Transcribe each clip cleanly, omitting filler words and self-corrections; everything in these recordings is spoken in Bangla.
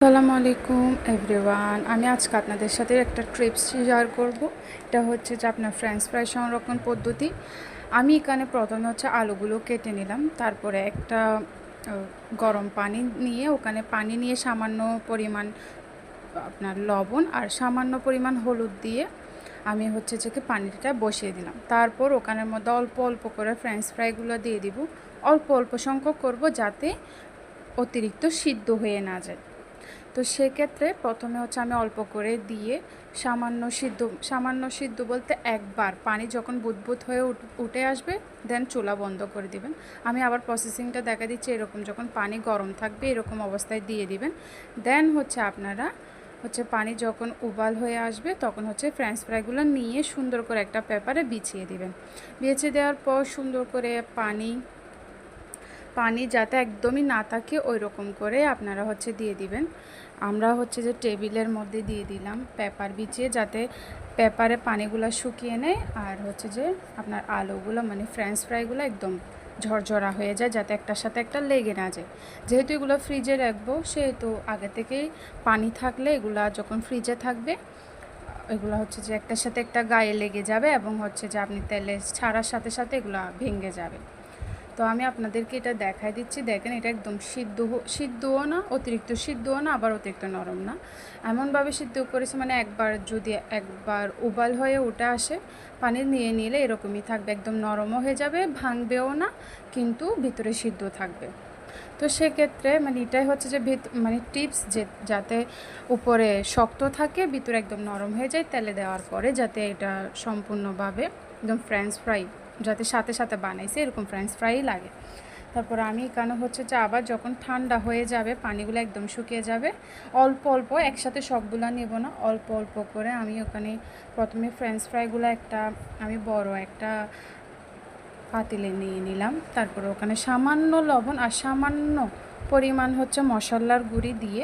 আসসালামু আলাইকুম এভরিওয়ান। আমি আজকে আপনাদের সাথে একটা টিপস শেয়ার করব। এটা হচ্ছে যে আপনার ফ্রেঞ্চ ফ্রাই সংরক্ষণ পদ্ধতি। আমি এখানে প্রথমে হচ্ছে আলুগুলো কেটে নিলাম, তারপরে একটা গরম পানি নিয়ে ওখানে পানি নিয়ে সামান্য পরিমাণ আপনার লবণ আর সামান্য পরিমাণ হলুদ দিয়ে আমি হচ্ছে যে পানিটা বসিয়ে দিলাম। তারপর ওখানের মধ্যে অল্প অল্প করে ফ্রেঞ্চ ফ্রাইগুলো দিয়ে দিব। অল্প অল্প সংখ্যক করব যাতে অতিরিক্ত সিদ্ধ হয়ে না যায়। তো সেক্ষেত্রে প্রথমে হচ্ছে আমি অল্প করে দিয়ে সামান্য সিদ্ধ বলতে একবার পানি যখন বুদবুদ হয়ে উঠে আসবে দেন চুলা বন্ধ করে দিবেন। আমি আবার প্রসেসিংটা দেখা দিচ্ছি। এরকম যখন পানি গরম থাকবে এরকম অবস্থায় দিয়ে দিবেন। দেন হচ্ছে আপনারা পানি যখন উবাল হয়ে আসবে তখন হচ্ছে ফ্রেঞ্চ ফ্রাইগুলো নিয়ে সুন্দর করে একটা পেপারে বিছিয়ে দিবেন। বিছিয়ে দেওয়ার পর সুন্দর করে পানি যাতে একদমই না থাকে ওই রকম করে আপনারা দিয়ে দিবেন। আমরা যে টেবিলের মধ্যে দিয়ে দিলাম পেপার বিছিয়ে, যাতে পেপারে পানিগুলো শুকিয়ে নেয় আর যে আপনার আলুগুলো মানে ফ্রেঞ্চ ফ্রাইগুলো একদম ঝরঝরা হয়ে যায়, যাতে একটার সাথে একটা লেগে না যায়। যেহেতু এগুলো ফ্রিজে রাখবো সেহেতু আগে থেকেই পানি থাকলে এগুলা যখন ফ্রিজে থাকবে এগুলো যে একটার সাথে একটা গায়ে লেগে যাবে এবং যে আপনি তেলে ছাড়ার সাথে সাথে এগুলো ভেঙে যাবে। তো আমি আপনাদেরকে এটা দেখাই দিচ্ছি। দেখেন, এটা একদম সিদ্ধও না, অতিরিক্ত সিদ্ধও না, আবার অতিরিক্ত নরম না। এমনভাবে সিদ্ধ করেছে মানে একবার উবাল হয়ে উঠে আসে পানি নিয়ে নিলে এরকমই থাকবে, একদম নরমও হয়ে যাবে, ভাঙবেও না, কিন্তু ভিতরে সিদ্ধ থাকবে। তো সেক্ষেত্রে এটাই যে টিপস, যে যাতে উপরে শক্ত থাকে ভিতরে একদম নরম হয়ে যায় তেলে দেওয়ার পরে, যাতে এটা সম্পূর্ণভাবে একদম ফ্রেঞ্চ ফ্রাই যাতে সাথে সাথে বানাইছে এরকম ফ্রেঞ্চ ফ্রাই লাগে। তারপর আমি এখানে যে আবার যখন ঠান্ডা হয়ে যাবে পানিগুলো একদম শুকিয়ে যাবে, অল্প অল্প একসাথে সবগুলো নেব না, অল্প অল্প করে আমি ওখানে প্রথমে ফ্রেঞ্চ ফ্রাইগুলো আমি বড় একটা পাতিলে নিয়ে নিলাম। তারপর ওখানে সামান্য লবণ আর সামান্য পরিমাণ মশলার গুঁড়ি দিয়ে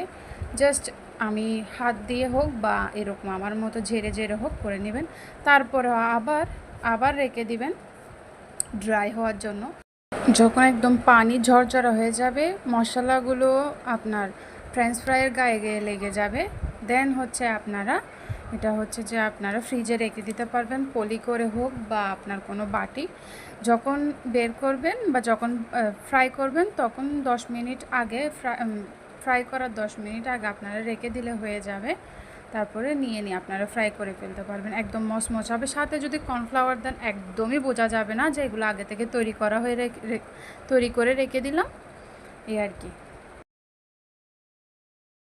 জাস্ট আমি হাত দিয়ে হোক বা এরকম আমার মতো ঝেড়ে ঝেড়ে হোক করে নেবেন। তারপরে আবার রেখে দিবেন ড্রাই হওয়ার জন্য। যখন একদম পানি ঝরঝরা হয়ে যাবে মশলাগুলো আপনার ফ্রেঞ্চ ফ্রাইয়ের গায়ে গায়ে লেগে যাবে, দেন আপনারা এটা যে আপনারা ফ্রিজে রেখে দিতে পারবেন, পলি করে হোক বা আপনার কোনো বাটি। যখন বের করবেন বা যখন ফ্রাই করবেন তখন 10 মিনিট আগে ফ্রাই করার 10 মিনিট আগে আপনারা রেখে দিলে হয়ে যাবে। তারপরে নিয়ে আপনারা ফ্রাই করে ফেলতে পারবেন, একদম মচমচ হবে। সাথে যদি কর্নফ্লাওয়ার দেন একদমই বোঝা যাবে না যে এগুলো আগে থেকে তৈরি করে রেখে দিলাম, এই আর কি।